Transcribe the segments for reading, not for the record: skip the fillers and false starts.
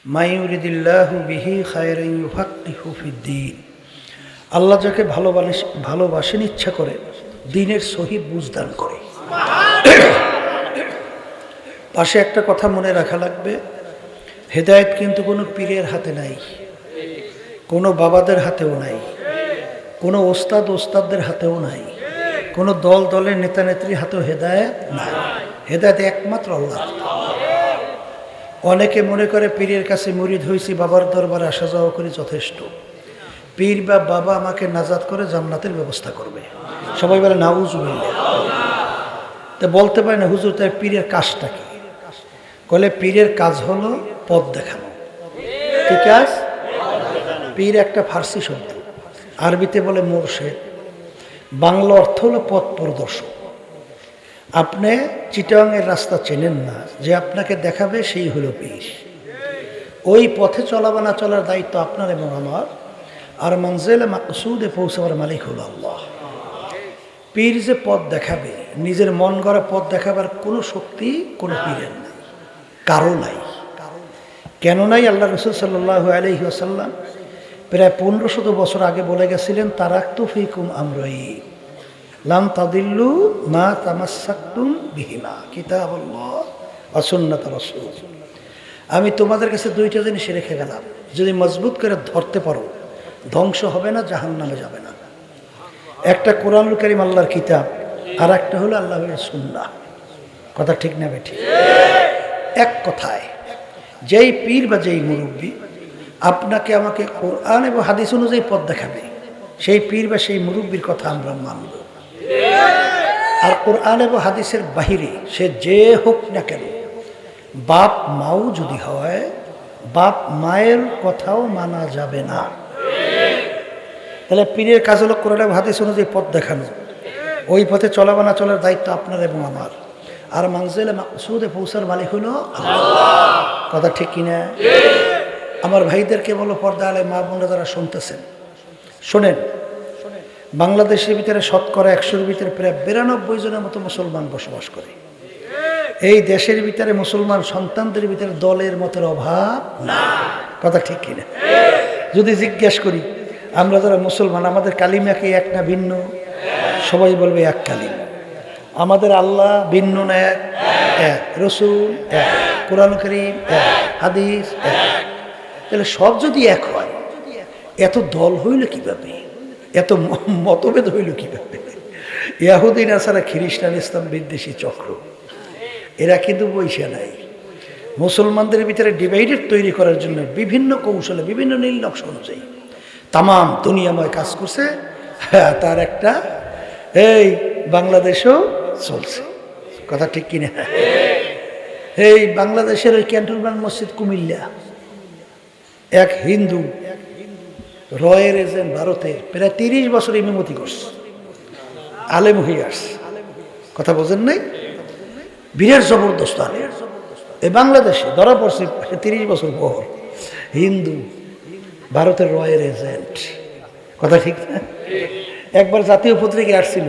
মাইয়ুরিদিল্লাহু বিহি খায়রান ইউফাক্কিহু ফিদ্দীন। আল্লাহ যাকে ভালোবাসেন ইচ্ছা করে দ্বীনের সহি বুঝদান করে। পাশে একটা কথা মনে রাখা লাগবে, হেদায়েত কিন্তু কোনো পীরের হাতে নাই, কোনো বাবাদের হাতেও নাই, কোনো ওস্তাদদের হাতেও নাই, কোনো দলের নেতা নেত্রীর হাতেও হেদায়েত নাই। হেদায়েত একমাত্র আল্লাহ। অনেকে মনে করে পীরের কাছে মুরিদ হয়েছি, বাবার দরবারে আসা যাওয়া করে যথেষ্ট, পীর বা বাবা আমাকে নাজাত করে জান্নাতের ব্যবস্থা করবে। সবাই বলে নাউজুবিল্লাহ। তা বলতে পারে না হুজুর, তার পীরের কাজটা কি? বলে পীরের কাজ হলো পথ দেখানো। কি কাজ? পীর একটা ফার্সি শব্দ, আরবিতে বলে মুরশেদ, বাংলা অর্থ হলো পথ প্রদর্শক। আপনি চিটাগাংয়ের রাস্তা চেনেন না, যে আপনাকে দেখাবে সেই হলো পীর। ওই পথে চলাবা না চলার দায়িত্ব আপনার এবং আমার, আর মঞ্জিলে মাকসুদে পৌঁছাবার মালিক হলো আল্লাহ। পীর যে পথ দেখাবে, নিজের মন গড়া পথ দেখাবার কোনো শক্তি কোনো পীরের নাই, কারো নাই। কেন নাই? আল্লাহ রাসূল সাল্লাল্লাহু আলাইহি ওয়াসাল্লাম প্রায় 1500 বছর আগে বলে গেছিলেন, তারাকতু ফিকুম আমরাইন লান তাদিল্লু মা তামাসসাকতুম বিহিমা কিতাবুল্লাহ ওয়া সুন্নাত রাসূল। আমি তোমাদের কাছে দুইটা জিনিস রেখে গেলাম, যদি মজবুত করে ধরতে পারো ধ্বংস হবে না, জাহান্নামে যাবে না। একটা কোরআনুল কারীম আল্লাহর কিতাব, আর একটা হলো আল্লাহর সুন্নাহ। কথা ঠিক না বেঠিক? এক কথায় যেই পীর বা যেই মুরব্বী আপনাকে আমাকে কোরআন এবং হাদিস অনুযায়ী পথ দেখাবে, সেই পীর বা সেই মুরব্বীর কথা আমরা মানব। আর কোরআন এবং হাদিসের বাহিরে সে যে হোক না কেন, বাপ মাও যদি হয়, বাপ মায়ের কথাও মানা যাবে না। তাহলে পীরের কাজ হলো কোরআন এবং হাদিস অনুযায়ী পথ দেখানো। ওই পথে চলাবা না চলার দায়িত্ব আপনার এবং আমার। আর মানজিলে মাকসুদে পৌঁছার মালিক হলো আল্লাহ। কথা ঠিক কিনা? আমার ভাইদেরকে বলো, পর্দা আলে মা বোনরা যারা শুনতেছেন, শোনেন, বাংলাদেশের ভিতরে শতকরা 100-এর ভিতরে প্রায় 92 জনের মতো মুসলমান বসবাস করে। এই দেশের ভিতরে মুসলমান সন্তানদের ভিতরে দলের মতের অভাব না। কথা ঠিক কিনা? যদি জিজ্ঞেস করি আমরা যারা মুসলমান, আমাদের কালিমা কি এক না ভিন্ন? সবাই বলবে এক কালিমা। আমাদের আল্লাহ ভিন্ন না এক? এক। রসুল এক, কোরআন কারীম এক, হাদিস এক। তাহলে সব যদি এক হয়, এত দল হইল কিভাবে? এত মতভেদ হইল কিভাবে? ইহুদি নাসারা, খ্রিস্টান, ইসলাম বিদ্বেষী চক্র, এরা কিন্তু বইসা নাই। মুসলমানদের ভিতরে ডিভাইডেড তৈরি করার জন্য বিভিন্ন কৌশলে, বিভিন্ন নীল নকশা অনুযায়ী তাম দুনিয়াময় কাজ করছে। হ্যাঁ, তার একটা এই বাংলাদেশও চলছে। কথা ঠিক কিনা? এই বাংলাদেশের ওই ক্যান্টনমেন্ট মসজিদ কুমিল্লা, এক হিন্দু রয়ের এজেন্ট ভারতের, প্রায় 30 বছর ইমামতি করছে, আলেম হয়ে আসছে। কথা বোঝেন নাই? বীরের জবরদস্ত আলেম। এই বাংলাদেশে ধরা পড়ছে 30 বছর পর, হিন্দু ভারতের রয়ের এজেন্ট। কথা ঠিক না? একবার জাতীয় পত্রিকায় আসছিল,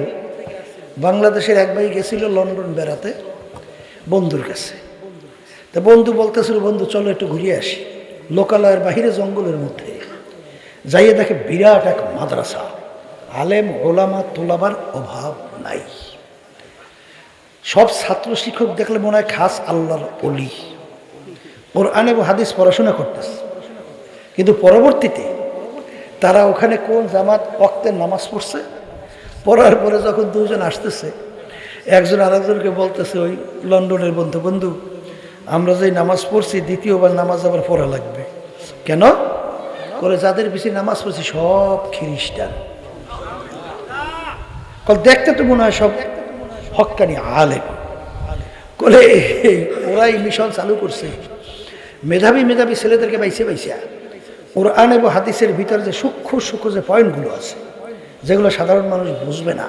বাংলাদেশের এক ভাই গেছিল লন্ডন বেড়াতে বন্ধুর কাছে। তা বন্ধু বলতেছিল, বন্ধু চলো একটু ঘুরিয়ে আসি। লোকালয়ের বাহিরে জঙ্গলের মধ্যে যাইয়ে দেখে বিরাট এক মাদ্রাসা, আলেম ওলামা তোলাবার অভাব নাই। সব ছাত্র শিক্ষক দেখলে মনে হয় খাস আল্লাহর ওলি, কোরআন এবং হাদিস পড়াশোনা করতেছে। কিন্তু পরবর্তীতে তারা ওখানে কোন জামাত ওয়াক্তের নামাজ পড়ছে, পড়ার পরে যখন দুজন আসতেছে, একজন আরেকজনকে বলতেছে, ওই লন্ডনের বন্ধু, বন্ধু আমরা যে নামাজ পড়ছি, দ্বিতীয়বার নামাজ আবার পড়া লাগবে। কেন? করে যাদের বেশি নামাজ পড়ছি সব খ্রিস্টান। দেখতে তো মনে হয় সব হক্কানি আলেম। বলে ওরাই মিশন চালু করছে, মেধাবী মেধাবী ছেলেদেরকে বাইছে কোরআন এবং হাদিসের ভিতরে যে সূক্ষ্ম যে পয়েন্টগুলো আছে, যেগুলো সাধারণ মানুষ বুঝবে না,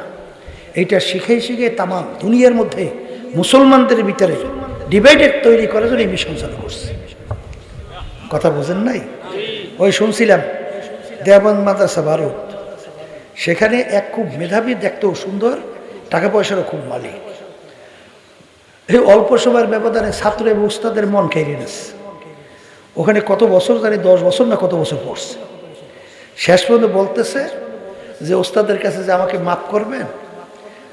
এইটা শিখে তাম দুনিয়ার মধ্যে মুসলমানদের ভিতরে ডিভাইডেড তৈরি করার জন্য এই মিশন চালু করছে। কথা বোঝেন নাই? ওই শুনছিলাম দেওবন্দ মাদ্রাসা ভারত, সেখানে এক খুব মেধাবী, দেখতেও সুন্দর, টাকা পয়সারও খুব মালিক, এই অল্প সময়ের ব্যবধানে ছাত্র এবং উস্তাদের মন কেড়ে নিয়েছে। ওখানে কত বছর জানি 10 বছর না কত বছর পড়ছে। শেষ পর্যন্ত বলতেছে যে ওস্তাদের কাছে যে আমাকে মাফ করবেন,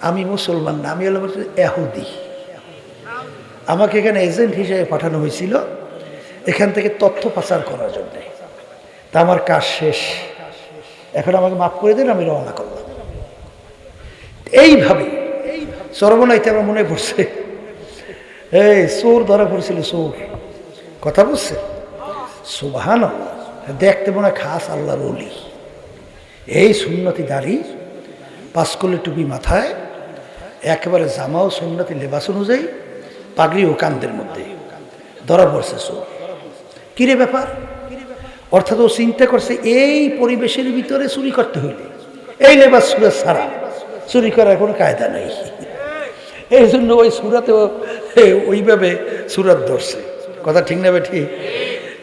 আমি মুসলমান না, আমি হলাম ইহুদি। আমাকে এখানে এজেন্ট হিসেবে পাঠানো হয়েছিল এখান থেকে তথ্য পাচার করার জন্যে। তা আমার কাজ শেষ, এখন আমাকে মাফ করে দিন, আমি রওনা করলাম। এইভাবে চরমনাইতে আমার মনে পড়ছে, এই চোর ধরা পড়ছিল, চোর, কথা বুঝছে, সুবহানাল্লাহ, দেখতে মনে হয় খাস আল্লাহর ওলি। এই সুন্নতি দাড়ি, পাঁচকলে টুপি মাথায়, একেবারে জামাও সুন্নতি লেবাস অনুযায়ী, পাগড়ি ও কান্দের মধ্যে ধরা পড়ছে চোর। কিরে ব্যাপার? অর্থাৎ ও চিন্তা করছে এই পরিবেশের ভিতরে চুরি করতে হইলে এই লেবাস সুরাত ছাড়া চুরি করার কোনো কায়দা নেই। এই জন্য ওই সুরাতেও ওইভাবে সুরাত ধরছে। কথা ঠিক না ঠিক?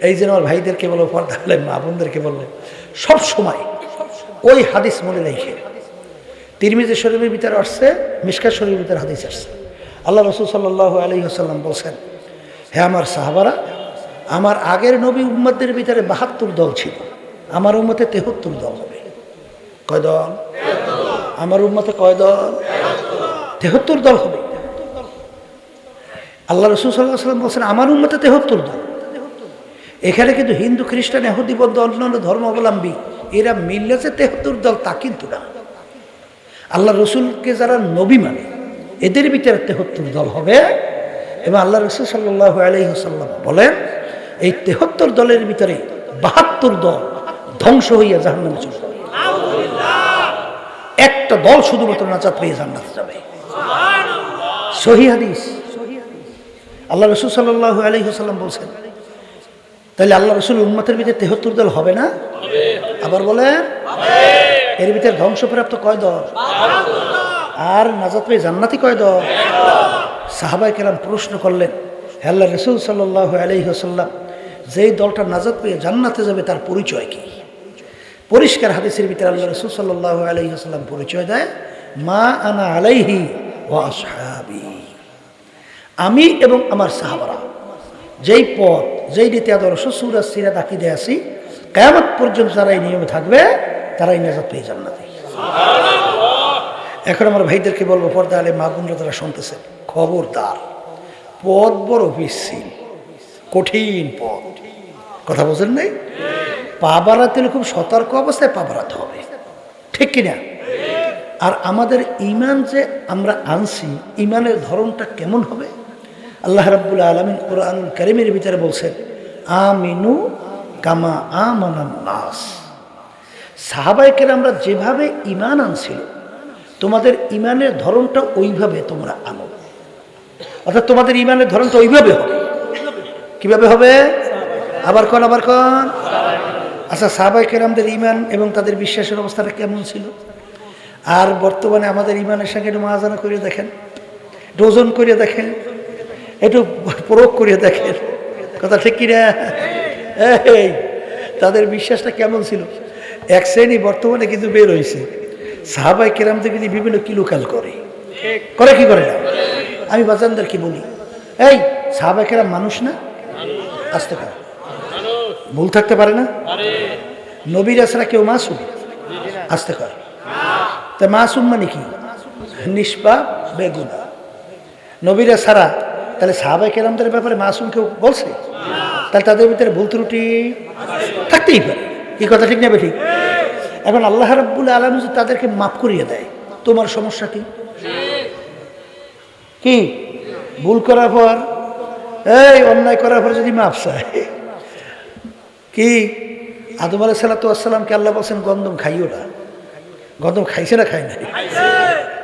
এই জন্য আমার ভাইদেরকে বলবো, পর্দা হলে মা বোনদেরকে বলবো, সব সময় ওই হাদিস মনে রেখে, তিরমিজি শরীফের ভিতরে আসছে, মিশকাত শরীফের ভিতরে হাদিস আসছে, আল্লাহ রাসূল সাল্লাল্লাহু আলাইহি ওয়াসাল্লাম বলছেন, হে আমার সাহাবারা, আমার আগের নবী উম্মতদের ভিতরে 72 দল ছিল, আমার উম্মতে 73 দল হবে। কয় দল? আমার উম্মতে কয় দল? 73 দল হবে। আল্লাহ রাসূল সাল্লাল্লাহু আলাইহি ওয়াসাল্লাম বলছেন আমার উম্মতে 73 দল। এখানে কিন্তু হিন্দু, খ্রিস্টান, ইহুদি, বৌদ্ধ, অন্যান্য ধর্মাবলম্বী এরা মিললে যে 73 দল তা কিন্তু না। আল্লাহ রসুলকে যারা নবী মানে এদের ভিতরে 73 দল হবে। এবং আল্লাহ রসুল সাল্লাল্লাহু আলাইহি ওয়াসাল্লাম বলেন, এই 73 দলের ভিতরে 72 দল ধ্বংস হইয়া জাহান্নামে চলে যাবে, একটা দল শুধুমাত্র নাজাত পেয়ে জান্নাতে যাবে। সহিহ হাদিস। আল্লাহ রসুল সাল্লাল্লাহু আলাইহি ওয়াসাল্লাম বলছেন, তাহলে আল্লাহ রসুল উম্মতের ভিতরে 73 দল হবে না? আবার বলেন, এর ভিতরে ধ্বংসপ্রাপ্ত কয় দল? আর নাজাত পেয়ে জান্নাতি কয় দল? সাহাবায়ে কেরাম প্রশ্ন করলেন, হে আল্লাহ রসুল সাল্লাল্লাহু আলাইহি ওয়াসাল্লাম, যেই দলটা নাজাত পেয়ে জান্নাতে যাবে তার পরিচয় কি? পরিষ্কার হাদিসের ভিতরে আল্লাহ রসুল সাল্লাল্লাহু আলাইহি ওয়াসাল্লাম পরিচয় দেয়, মা আনা আলাইহি ওয়া আসহাবি, আমি এবং আমার সাহাবারা যেই পথ, যেই রীতি আদর্শ সূরা সিরাত আকীদা আছি, কিয়ামত পর্যন্ত যারা এই নিয়মে থাকবে তারাই নাজাত পেয়ে জান্নাতে। এখন আমার ভাইদেরকে বলবো, পর্দা আলে মা বোনরা যারা শুনতেছে, খবরদার, পথ বড় পিচ্ছিল, কঠিন পথ, কথা বোঝেন নাই? পা বাড়াতে হলে খুব সতর্ক অবস্থায় পা বাড়াতে হবে, ঠিক কিনা? আর আমাদের ইমান যে আমরা আনছি, ইমানের ধরনটা কেমন হবে? আল্লাহ রাব্বুল আলামিন কুরআনুল কারীমের ভিতরে বলছেন, আমিনু কামা আমানান নাস। সাহাবায়ে কেরামরা যেভাবে ইমান আনছিল, তোমাদের ইমানের ধরনটা ওইভাবে তোমরা আনো। অর্থাৎ তোমাদের ইমানের ধরনটা ওইভাবে হবে। কিভাবে হবে? আবার কোন আচ্ছা, সাহাবায়ে কেরামদের ইমান এবং তাদের বিশ্বাসের অবস্থাটা কেমন ছিল? আর বর্তমানে আমাদের ইমানের সঙ্গে একটু মাজানা করে দেখেন, ওজন করে দেখেন, একটু প্রয়োগ করে দেখেন, কথা ঠিক কিনা? এই তাদের বিশ্বাসটা কেমন ছিল? এক শ্রেণী বর্তমানে কিন্তু বের হয়েছে, সাহাবায়ে কেরামদের কিন্তু বিভিন্ন কিলোকাল করে কি করে না? আমি বাজানদারকে বলি, এই সাহাবায়ে কেরাম মানুষ না? আসতে পারে, ভুল থাকতে পারে না? নবীরা ছাড়া কেউ মাসুম? আসতে পারে। তা মাসুম মানে কি? নিষ্পাপ, বেগুনাহ। নবীরা ছাড়া তাহলে সাহাবায়ে কেরামদের ব্যাপারে মাসুম কেউ বলছে? তাহলে তাদের ভিতরে ভুল ত্রুটি থাকতেই পারে, এই কথা ঠিক নেবে ঠিক? এখন আল্লাহ রাব্বুল আলামিন যদি তাদেরকে মাফ করিয়ে দেয়, তোমার সমস্যা কি? কি ভুল করার পর, এই অন্যায় করার পর যদি মাফ চায়, কি আদম আলাইহিস সালাতু ওয়াস সালামকে আল্লাহ বলছেন গন্ধম খাইও না। গন্ধম খাইছে না খায় নাই?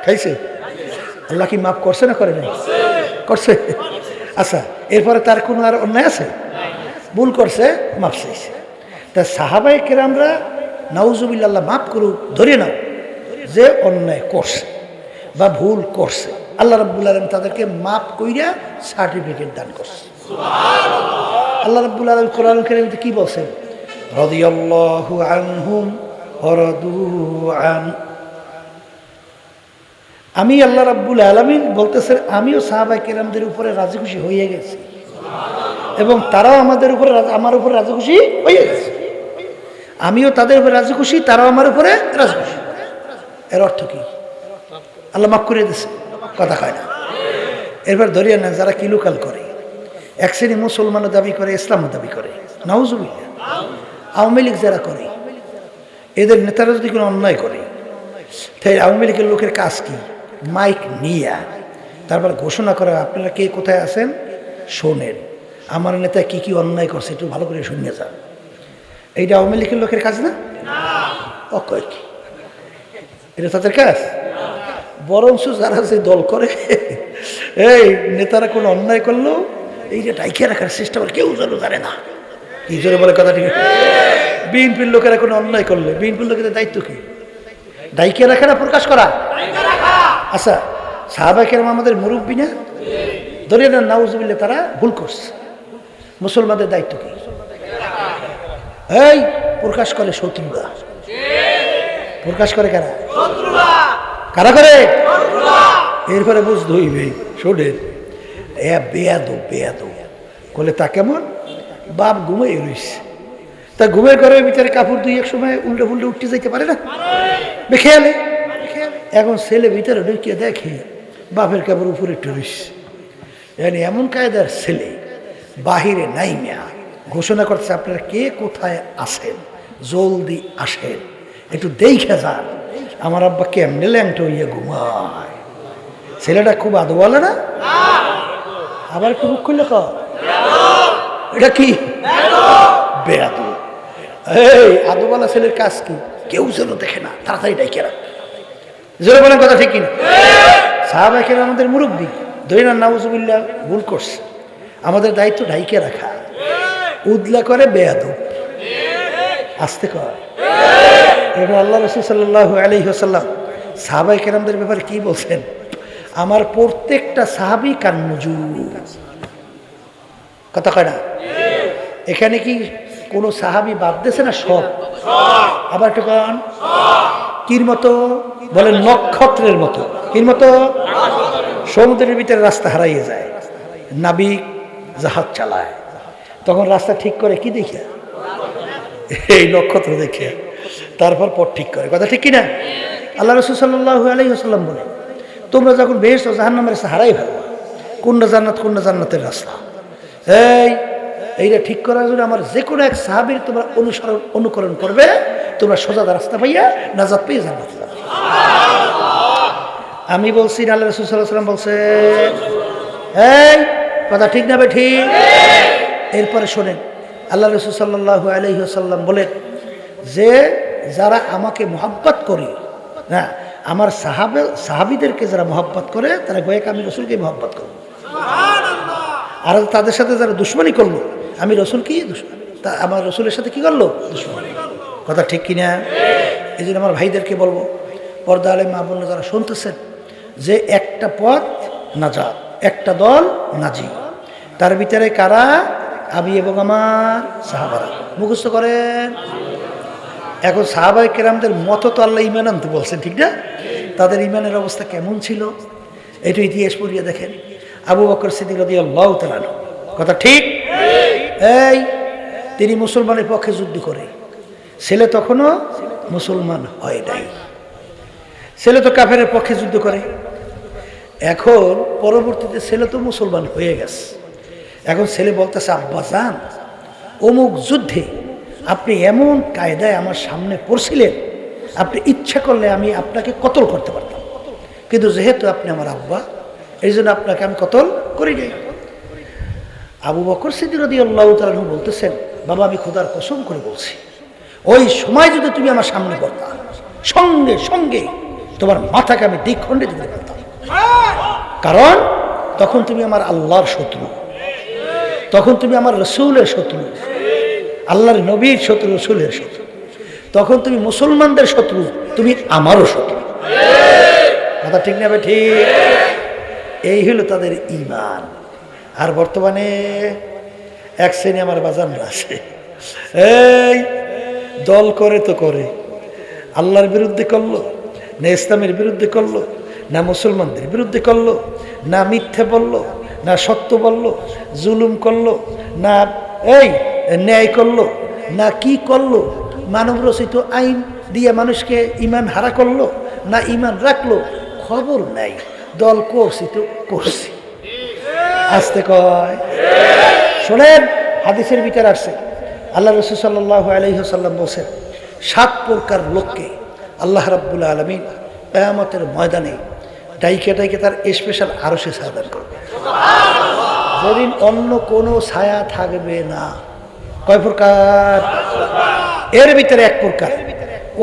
খাইছে। আল্লাহ কি মাফ করছে না করে নাই? করছে। আচ্ছা, এরপরে তার কোনো আর অন্যায় আছে? ভুল করছে, মাফ চাইছে। তা সাহাবায়ে কেরামরা নাউজুবিল্লাহ, আল্লাহ মাফ করুক, ধরে নাও যে অন্যায় করছে বা ভুল করছে, আল্লাহ রাব্বুল আলামিন তাদেরকে মাফ কইরা সার্টিফিকেট দান করছে। আল্লাহ রাব্বুল আলামিন কোরআনুল কারীমে কি বলছেন? রাদিয়াল্লাহু আনহুম ওয়া রাদু আন। আমি আল্লাহ রাব্বুল আলামিন বলতেছেন, আমিও সাহাবায়ে কেরামদের উপরে রাজি খুশি হয়ে গেছি। এবং তারাও আমাদের উপরে আমার উপরে রাজি খুশি হয়ে গেছে, আমিও তাদের উপরে রাজি খুশি, তারাও আমার উপরে রাজি খুশি। এর অর্থ কি? আল্লাহ মাফ করে দিয়েছে, কথা কয় না। এরপর ধরিয়ে না যারা কিলুকাল করে, এক শ্রেণী মুসলমানও দাবি করে, ইসলামও দাবি করে, নাউজুবিল্লাহ। আওয়ামী লীগ যারা করে, এদের নেতারা যদি কোনো অন্যায় করে, তাই আওয়ামী লীগের লোকের কাজ কি? মাইক নিয়ে তারপর ঘোষণা করা, আপনারা কে কোথায় আছেন শোনেন, আমার নেতা কি কি অন্যায় করছে একটু ভালো করে শুনে যান। এইটা আওয়ামী লীগের লোকের কাজ না? অকয় কি এটা তাদের কাজ? বরঞ্চ যারা যে দল করে, এই নেতারা কোনো অন্যায় করলো এইটা ডাইকে রাখার চেষ্টা করে, কেউ যেন জানে না। কি জোরে বলে কথা ঠিক? বিএনপির লোকেরা কোনো অন্যায় করলে বিএনপির লোকেদের দায়িত্ব কি? ডাইকে রাখা না প্রকাশ করা? আচ্ছা, সাহাবায়ে কেরাম আমাদের মুরব্বী না? ধরে না নাউজুবিল্লাহ তারা ভুল করছে, মুসলমানদের দায়িত্ব কি? এই প্রকাশ করে শত্রুরা, প্রকাশ করে কারা? কারা করে? এরপরে বুঝতে হইবে, শোনেন বেয়াদো বেয়াদো বলে তা কেমন? বাপ ঘুমাই রইছে, তা ঘুমের ঘরের ভিতরে কাপড় দুই এক সময় উল্টে ফুল্টে উঠতে যাইতে পারে না, বেখেয়ালে। এখন ছেলে ভিতরে ঢুকিয়ে দেখে বাপের কাপড় উপরে একটু রইছে, এমন কায়দার ছেলে বাহিরে নাই মিয়া, ঘোষণা করছে আপনারা কে কোথায় আছেন জলদি আসেন, একটু দেখে যান আমার আব্বা কেমনে ল্যাংটো হইয়া ঘুমায়। ছেলেটা খুব আদোয়ালা না? আবার একটু মুখ খুললে এটা কি? বেয়াদব। এই আদোয়ালা ছেলের কাজ কি? কেউ যেন দেখে না, তাড়াতাড়ি ডাইকে রাখ। জোরে বলেন কথা ঠিক কিনা? সাহাবায়ে কেরাম আমাদের মুরব্বী, দৈনা নাউজুবিল্লাহ ভুল করছে, আমাদের দায়িত্ব ডাইকে রাখা। উদলা করে বেয়াদব, আসতে কর। এবার আল্লাহ রাসূল সাল্লাল্লাহু আলাইহি ওয়াসাল্লাম সাহাবায়ে কেরামদের ব্যাপারে কি বলছেন? আমার প্রত্যেকটা সাহাবী কান্নুজুম, কথা কয় না? এখানে কি কোনো সাহাবী বাদ দিয়েছে না? সব। আবার একটু কান, কির মতো বলেন? নক্ষত্রের মতো। কির মতো? সমুদ্রের ভিতরে রাস্তা হারাইয়ে যায়, নাবিক জাহাজ চালায়, তখন রাস্তা ঠিক করে কি দেখে? এই নক্ষত্র দেখে, তারপর পথ ঠিক করে, কথা ঠিক কিনা? আল্লাহ রাসূল সাল্লাল্লাহু আলাইহি ওয়াসাল্লাম বলে, তোমরা যখন বেহেশত ও জাহান্নামের রাস্তা হারাই ফেলবা, কোনটা জান্নাত কোনটা জান্নাতের রাস্তা, এইটা ঠিক করার জন্য আমার যে কোনো এক সাহাবীর তোমরা অনুকরণ করবে, তোমরা সোজা রাস্তা পাইয়া নাজাত পেয়ে জান্নাতে যাবে। আমি বলছি না, আল্লাহ রাসূল সাল্লাল্লাহু আলাইহি ওয়াসাল্লাম বলছে। এই কথা ঠিক না ভাই? ঠিক। এরপরে শোনেন, আল্লাহ রাসূল সাল্লাল্লাহু আলাইহি ওয়াসাল্লাম বলেন যে যারা আমাকে মহব্বত করে, না আমার সাহাবীদেরকে যারা মহব্বত করে, তারা গোয়া আমি রসুলকে মহব্বত করব। আর তাদের সাথে যারা দুশ্মনী করলো, আমি রসুলকে আমার রসুলের সাথে কি করলো? দুশ্মনী। কথা ঠিক কিনা? এই জন্য আমার ভাইদেরকে বলবো, পর্দা আলে মা বোন যারা শুনতেছেন, যে একটা পথ নাজাত, একটা দল নাজি, তার ভিতরে কারা? আমি এবং আমার সাহাবারা। মুখস্থ করেন। এখন সাহাবায়ে কেরামদের মতো তো আল্লাহ ঈমান আনতে বলছেন, ঠিক না? তাদের ঈমানের অবস্থা কেমন ছিল একটু ইতিহাস পড়িয়ে দেখেন। আবু বকর সিদ্দিক রাদিয়াল্লাহু তাআলা, কথা ঠিক? এই তিনি মুসলমানের পক্ষে যুদ্ধ করে, ছেলে তখনও মুসলমান হয় নাই, ছেলে তো কাফেরের পক্ষে যুদ্ধ করে। এখন পরবর্তীতে ছেলে তো মুসলমান হয়ে গেছে, এখন ছেলে বলতেছে, আব্বা জান অমুক যুদ্ধে আপনি এমন কায়দায় আমার সামনে পড়ছিলেন, আপনি ইচ্ছা করলে আমি আপনাকে কতল করতে পারতাম, কিন্তু যেহেতু আপনি আমার আব্বা, এই জন্য আপনাকে আমি কতল করি নাই। আবু বকর সিদ্দিক রাদিয়াল্লাহু তাআলা বলতেছেন, বাবা আমি খোদার কসম করে বলছি, ওই সময় যদি তুমি আমার সামনে পড়তা, সঙ্গে সঙ্গে তোমার মাথাকে আমি দ্বিখণ্ডে দিতে পারতাম, কারণ তখন তুমি আমার আল্লাহর শত্রু, তখন তুমি আমার রসুলের শত্রু, আল্লাহর নবীর শত্রু, রসুলের শত্রু, তখন তুমি মুসলমানদের শত্রু, তুমি আমারও শত্রু। কথা ঠিক না? ঠিক। এই হলো তাদের ঈমান। আর বর্তমানে এক শ্রেণী আমার বাজানরা আছে, এই দল করে তো করে, আল্লাহর বিরুদ্ধে করলো না, ইসলামের বিরুদ্ধে করলো না, মুসলমানদের বিরুদ্ধে করলো না, মিথ্যে বললো না সত্য বললো, জুলুম করলো, না এই ন্যায় করলো, না কি করলো, মানব রচিত আইন দিয়ে মানুষকে ইমান হারা করলো, না ইমান রাখলো, খবর নাই। দল করছি তো করছি। আসতে কয় শোনেন, হাদিসের ভিতরে আসছে আল্লাহ রাসূল সাল্লাল্লাহু আলাইহি ওয়াসাল্লাম বলছেন 7 প্রকার লোককে আল্লাহ রাব্বুল আলামিন কিয়ামতের ময়দানে ডাইকে ডাইকে তার স্পেশাল আরশে ছায়া দান করবে, যেদিন অন্য কোনো ছায়া থাকবে না। কয় প্রকার? এর ভিতরে 1 প্রকার,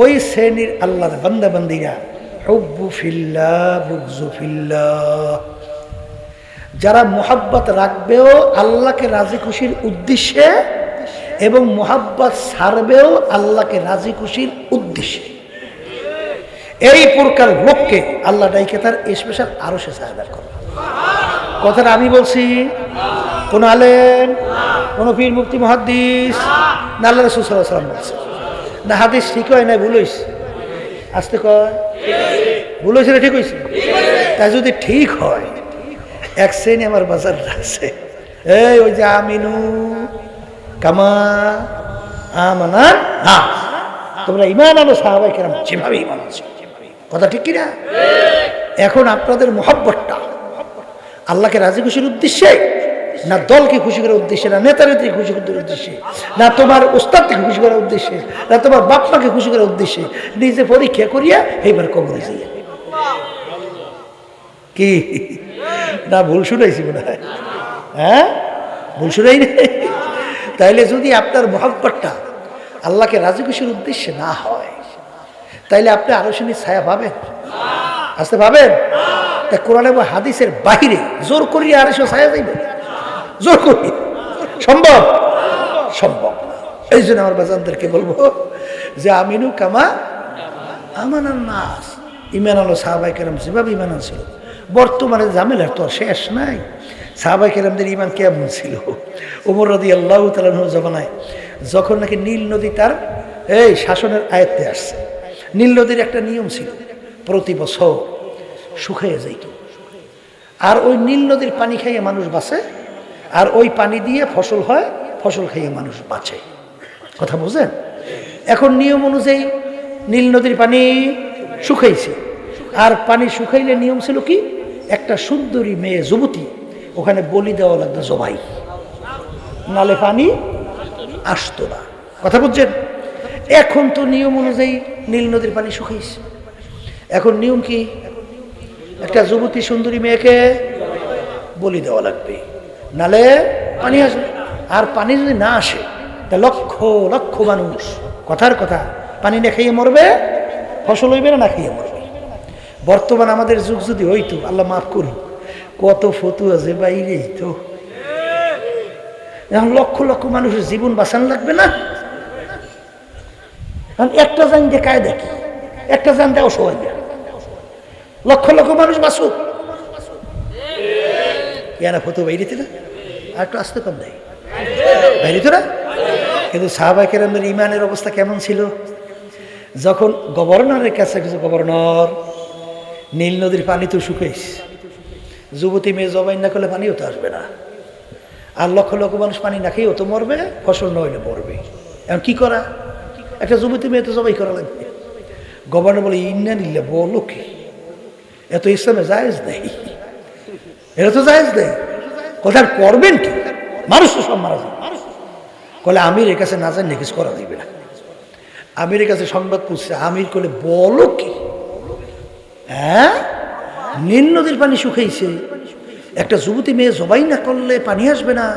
ওই শ্রেণীর আল্লাহর বান্দা বান্দিরা হুব্বু ফিল্লাহ বুগযু ফিল্লাহ, যারা মোহাব্বত রাখবেও আল্লাহকে রাজি খুশির উদ্দেশ্যে এবং মোহাব্বত ছাড়বেও আল্লাহকে রাজি খুশির উদ্দেশ্যে। এই প্রকার লোককে আল্লাহ ডাইকে তার স্পেশাল আরশে ছায়া দান করবে। কথাটা আমি বলছি, কোন আলেম, কোন পীর মুফতি মুহাদ্দিস না আল্লাহ রাসূল সাল্লাল্লাহু আলাইহি ওয়াসাল্লাম বলছে? না হাদিস ঠিক হয় না ভুল হইছে? আসতে কয় ভুল হয়েছে না ঠিক হয়েছে? তা যদি ঠিক হয়, এক শ্রেণী আমার বাজার আছে, এই ওই যে আমিনু কামা আমানান নাস, তোমরা ঈমান আনো সাহাবায়ে কেরাম যেভাবে ঈমান আনছো। কথা ঠিক কিনা? এখন আপনাদের মোহাব্বতটা আল্লাহকে রাজি খুশির উদ্দেশ্যে, না দলকে খুশি করার উদ্দেশ্যে, না নেতানেত্রী খুশি করার উদ্দেশ্যে, না তোমার ওস্তাদকে খুশি করার উদ্দেশ্যে, না তোমার বাপ্পাকে খুশি করার উদ্দেশ্যে, নিজে পরীক্ষা করিয়া এইবার কবরে যাইয়া কি না ভুল শুনাইছি মনে হয়? হ্যাঁ, ভুল শুনাই নেই। তাইলে যদি আপনার মোহাব্বতটা আল্লাহকে রাজি খুশির উদ্দেশ্যে না হয়, তাইলে আপনি আরশের ছায়া পাবেন? আসতে পাবেন? তা কোরআন এবং হাদিসের বাহিরে জোর করিয়া আরশের ছায়া যাইবে? জোর করি সম্ভব? সম্ভব। এই জন্য আমার বাজানদেরকে বলবো যে আমিনু কামা আমানান নাস, ঈমান আনো সাহাবায়ে কেরাম যেভাবে ঈমান আনছিল। বর্তমানে ঝামেলার তো শেষ নাই। সাহাবায়ে কেরামদের ঈমান কেমন ছিল? ওমর রাদিয়াল্লাহু তাআলা আনহুর জামানায় যখন নাকি নীল নদী তার এই শাসনের আয়ত্তে আসছে, নীল নদীর একটা নিয়ম ছিল, প্রতি বছর শুকিয়ে যাইত, আর ওই নীল নদীর পানি খাইয়ে মানুষ বাঁচে, আর ওই পানি দিয়ে ফসল হয়, ফসল খাইয়ে মানুষ বাঁচে। কথা বুঝেন? এখন নিয়ম অনুযায়ী নীল নদীর পানি শুকাইছে, আর পানি শুকাইলে নিয়ম ছিল কি, একটা সুন্দরী মেয়ে যুবতী ওখানে বলি দেওয়া লাগতো জবাই, নালে পানি আসতো না। কথা বুঝছেন? এখন তো নিয়ম অনুযায়ী নীল নদীর পানি শুকাইছে, এখন নিয়ম কি, একটা যুবতী সুন্দরী মেয়েকে বলি দেওয়া লাগবে, নালে পানি আসবে। আর পানি যদি না আসে তা লক্ষ লক্ষ মানুষ, কথার কথা, পানি না খেয়ে মরবে, ফসল হইবে না, না খেয়ে মরবে। বর্তমান আমাদের যুগ যদি হইতো, আল্লাহ মাফ করুক, কত ফতুয়া যে বাইরে তো, এখন লক্ষ লক্ষ মানুষের জীবন বাঁচানো লাগবে না? একটা জান যে কায় দেখি, একটা জান দেওয়া সবাই লক্ষ লক্ষ মানুষ বাঁচুক, কেন ফতুয়া বাইরেতে না? আর একটু আসতে কম দেয় বাইরেতে না? কিন্তু সাহাবায়ে কেরামদের ঈমানের অবস্থা কেমন ছিল? যখন গভর্নরের কাছে কিছু, গভর্নর নীল নদীর পানি তো শুকাইছে, যুবতী মেয়ে জবাই না করলে পানিও তো আসবে না, আর লক্ষ লক্ষ মানুষ পানি না খেয়েও তো মরবে, ফসল নইলে মরবে। এখন কি করা? একটা যুবতী মেয়ে তো জবাই করা লাগবে। গভর্নর বলে ইন্না নিলে বলো কি, এত ইসলামে জায়েজ নেই, এটা তো জায়েজ নেই। কোথায় করবেন কি? মানুষ তো সব মারা যাবে। কলে আমিরের কাছে না জানলে কিছু করা যাবে না। আমিরের কাছে সংবাদ পুষছে, আমির কলে বলো কি, হ্যাঁ নীল নদীর পানি শুকাইছে, একটা যুবতী মেয়ে জবাই না করলে পানি আসবে না,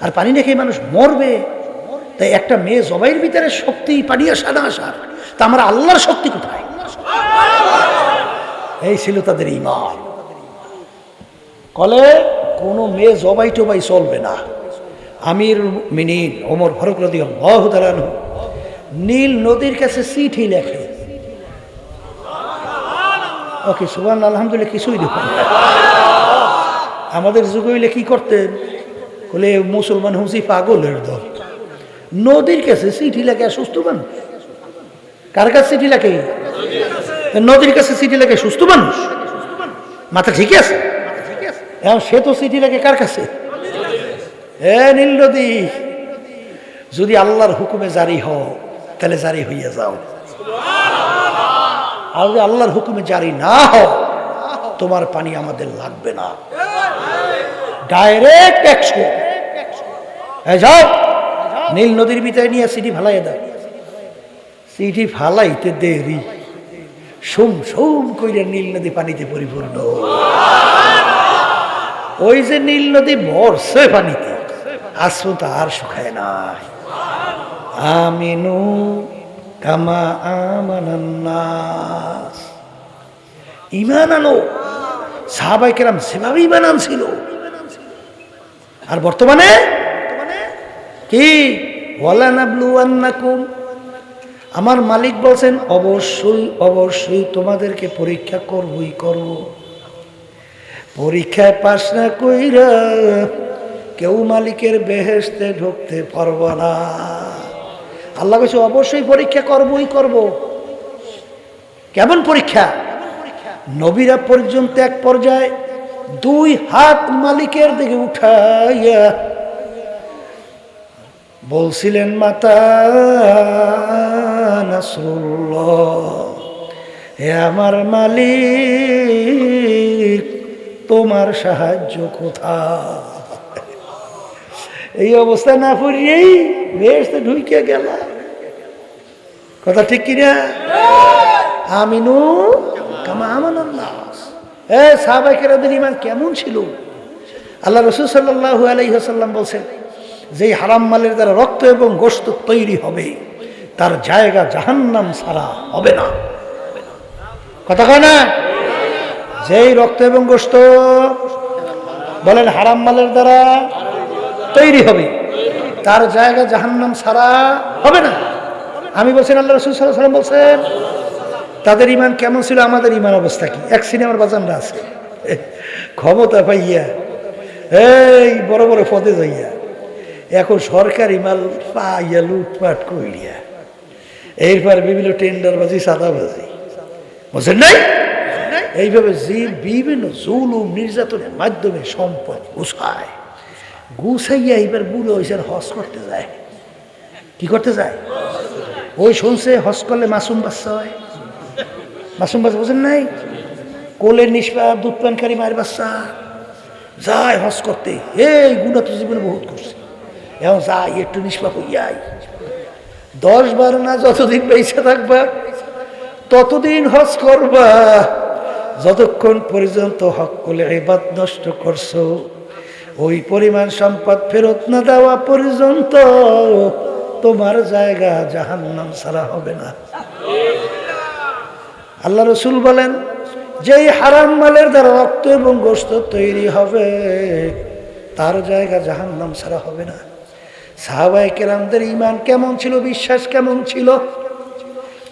আর পানি না খেয়ে মানুষ মরবে। তাই একটা মেয়ে জবাইয়ের ভিতরে শক্তি, পানি আসা না আসার, তা আমার আল্লাহর শক্তি কোথায়? এই ছিল তাদের ঈমান। কলে কোনো মেয়ে জবাই টবাই চলবে না। আমির মুমিনিন ওমর ফারুক রাদিয়াল্লাহু তাআলা আনহু নীল নদীর কাছে চিঠি লেখে। ওকে সুবহানাল্লাহ, আলহামদুলিল্লাহ, কিছুই দেখুন। আমাদের যুগে হইলে কি করতেন? বলে মুসলমান হুঁচি পাগলের দল, নদীর কাছে চিঠি লেখে সুস্থ মানুষ। কার কাছে চিঠি লেখে? নদীর কাছে চিঠি লেখে সুস্থ মানুষ। মাথা ঠিক আছে? এখন সে তো চিঠি লেখে কার কাছে? নীল নদী, যদি আল্লাহর হুকুমে জারি হও তাহলে জারি হইয়া যাও, আর যদি আল্লাহর হুকুমে জারি না হও তোমার পানি আমাদের লাগবে না, ডাইরেক্ট অ্যাকশন। যাও নীল নদীর ভিতরে নিয়ে চিঠি ফালাই দাও। চিঠি ফালাইতে দেরি, সুম সুম কইরা নীল নদী পানিতে পরিপূর্ণ। ওই যে নীল নদী ভরছে পানিতে, আসো তা আর শুকায় নাই। আমিনু কামা আমানান নাস, ঈমান আনো। সাহাবায়ে কেরাম সেভাবে ঈমান আনছিল। আর বর্তমানে কি ওয়ালা নাবলুওয়ান্নাকুম, আমার মালিক বলছেন অবশ্যই অবশ্যই তোমাদেরকে পরীক্ষা করবই করব। পরীক্ষায় পাস না কইরা কেউ মালিকের বেহেশতে ঢুকতে পারবো না। আল্লাহ বলছে অবশ্যই পরীক্ষা করবই করব। কেমন পরীক্ষা? নবীরা পর্যন্ত এক পর্যায়ে 2 হাত মালিকের দিকে উঠাইয়া বলছিলেন মাতা নাসরুল্লাহ, হে আমার মালিক তোমার সাহায্য কোথায়? এই অবস্থা না পড়িয়েই বেহেশতে ঢুকে গেল। কথা ঠিক কিনা? আমিনু কামা আমানান নাস। সাহাবায়ে কেরামদের ঈমান কেমন ছিল? আল্লাহ রাসূল সাল্লাল্লাহু আলাইহি ওয়াসাল্লাম বলেন, যেই হারাম মালের দ্বারা রক্ত এবং গোশত তৈরি হবে তার জায়গা জাহান্নাম ছাড়া হবে না। কথা কয় না? যেই রক্ত এবং গোশত বলেন হারাম মালের দ্বারা তৈরি হবে তার জায়গা জাহান্নাম ছাড়া হবে না। আমি বলছেন আল্লাহ রাসূল সাল্লাল্লাহু আলাইহি ওয়াসাল্লাম বলছেন, তাদের ঈমান কেমন ছিল, আমাদের ঈমান অবস্থা কি? এক সিনেমার বাজানরা আছে, ক্ষমতা পাইয়া এই বড় বড় পদে যাইয়া এখন সরকারি মাল পাইয়া লুটপাট করিয়া এরপর বিভিন্ন টেন্ডারবাজি সাদাবাজি, বুঝলেন নাই? এইভাবে যে বিভিন্ন জুলুম নির্যাতনের মাধ্যমে সম্পদ গুছাইয়া এইবার বুড়ো হয়েছে হজ করতে যায়। কি করতে যায়? ওই শুনছে হজ করলে মাসুম বাচ্চা হয়। মাসুম বাচ্চা বুঝেন নাই? কোলের নিষ্পাপ দুধ পানকারী মায়ের বাচ্চা যায় হজ করতে। এই গুণা তো জীবনে বহুত করছে, এখন যাই একটু নিষ্পাপ হইয়াই 10-12 না যতদিন বেঁচে থাকবা ততদিন হজ করবা, যতক্ষণ পর্যন্ত হক করে ইবাদত নষ্ট করছো ওই পরিমাণ সম্পদ ফেরত না দেওয়া পর্যন্ত তোমার জায়গা জাহান্নাম ছাড়া হবে না। আল্লাহ রাসূল বলেন, যেই হারাম মালের দ্বারা রক্ত এবং গোশত তৈরি হবে তার জায়গা জাহান্নাম ছাড়া হবে না। সাহাবায়ে কেরামদের ঈমান কেমন ছিল, বিশ্বাস কেমন ছিল?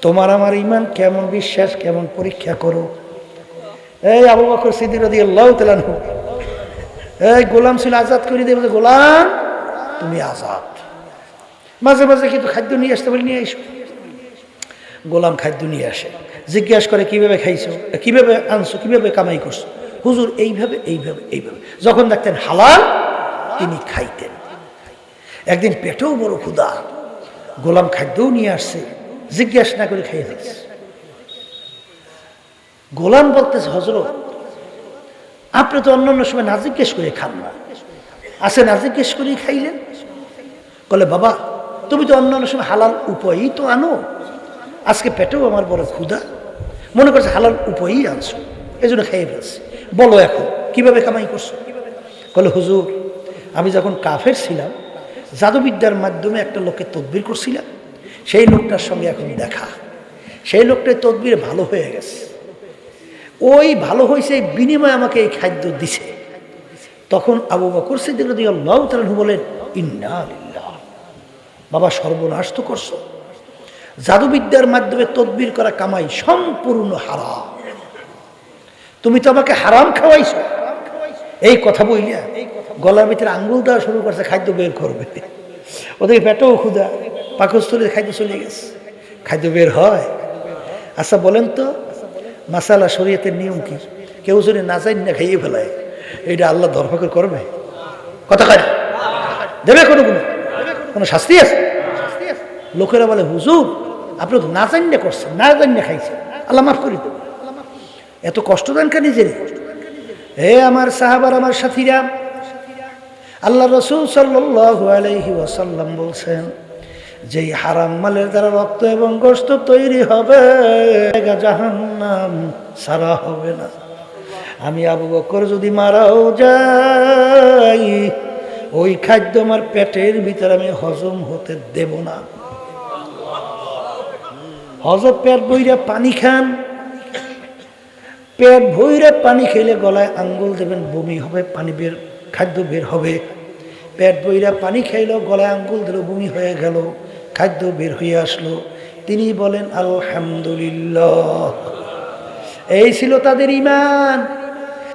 তোমার আমার ঈমান কেমন, বিশ্বাস কেমন, পরীক্ষা করো। এই আবু বকর সিদ্দিক রাদিয়াল্লাহু তাআলা আনহু এই গোলাম ছিল, আজাদ করে দেবে, গোলাম তুমি আজাদ। মাঝে মাঝে কিন্তু খাদ্য নিয়ে আসতে বলে নিয়ে এসো। গোলাম খাদ্য নিয়ে আসে, জিজ্ঞাসা করে কিভাবে খাইছো, কিভাবে আনছো, কিভাবে কামাই করছো? হুজুর এইভাবে এইভাবে এইভাবে। যখন দেখতেন হালাল তিনি খাইতেন। একদিন পেটেও বড় ক্ষুধা, গোলাম খাদ্যও নিয়ে আসছে, জিজ্ঞাসা না করে খাইয়ে ফেলছে। গোলাম বলতেছে, হযরত আপনি তো অন্যান্য সময় না জিজ্ঞেস করে খান না, আছে না জিজ্ঞেস করেই খাইলেন? বলে, বাবা তুমি তো অন্যান্য সময় হালাল উপায়ই তো আনো, আজকে পেটেও আমার বড় ক্ষুধা, মনে করছে হালাল উপায়ই আনছো, এই জন্য খাইয়ে ফেলছি। বলো এখন কিভাবে কামাই করছো? বলে, হুজুর আমি যখন কাফের ছিলাম জাদুবিদ্যার মাধ্যমে একটা লোকের তদবির করছিলাম, সেই লোকটার সঙ্গে এখন দেখা, সেই লোকটার তদবির ভালো হয়ে গেছে, ওই ভালো হয়েছে বিনিময়ে আমাকে এই খাদ্য দিছে। তখন আবু বকর সিদ্দিক রাদিয়াল্লাহু তাআলা আনহু বলেন, ইন্না লিল্লাহ, বাবা সর্বনাশ তো করছো, জাদুবিদ্যার মাধ্যমে তদবির করা কামাই সম্পূর্ণ হারাম, তুমি তো আমাকে হারাম খাওয়াইছো। এই কথা বইলিয়া গলার ভিতরে আঙ্গুল দেওয়া শুরু করছে, খাদ্য বের করবে। ওদেরকে পেটেও ক্ষুধা, পাকস্থলীতে খাদ্য চলে গেছে, খাদ্য বের হয়। আচ্ছা বলেন তো মাসালা শরীয়তের নিয়ম কি? কেউ যদি না জানি না খাইয়ে ফেলায়, এইটা আল্লাহ ধরফকর করবে? কথা কয় দেবে? কোনো শাস্তি আছে? লোকেরা বলে হুজুর আপনি তো না জানিয়ে করছেন, না জানিয়ে খাইছেন, আল্লাহ মাফ করে দেবে। এত কষ্ট দেন কেন নিজের? হে আমার সাহাবার, আমার সাথীরা, আল্লাহ রাসূল সাল্লাল্লাহু আলাইহি ওয়াসাল্লাম বলছেন, যেই হারাম মালের দ্বারা রক্ত এবং গোশত তৈরি হবে জাহান্নাম সারা হবে না। আমি আবু বকর যদি মারাও যাই, ওই খাদ্য আমার পেটের ভিতরে আমি হজম হতে দেব না। হজম পেট বইরা পানি খান, পেট ভইরে পানি খেলে গলায় আঙ্গুল দেবেন, বমি হবে, পানি বের, খাদ্য বের হবে। পেট বইরা পানি খাইল, গলায় আঙ্গুল দিল, বমি হয়ে গেল, খাদ্য বের হয়ে আসলো। তিনি বলেন আলহামদুলিল্লাহ। এই ছিল তাদের ঈমান।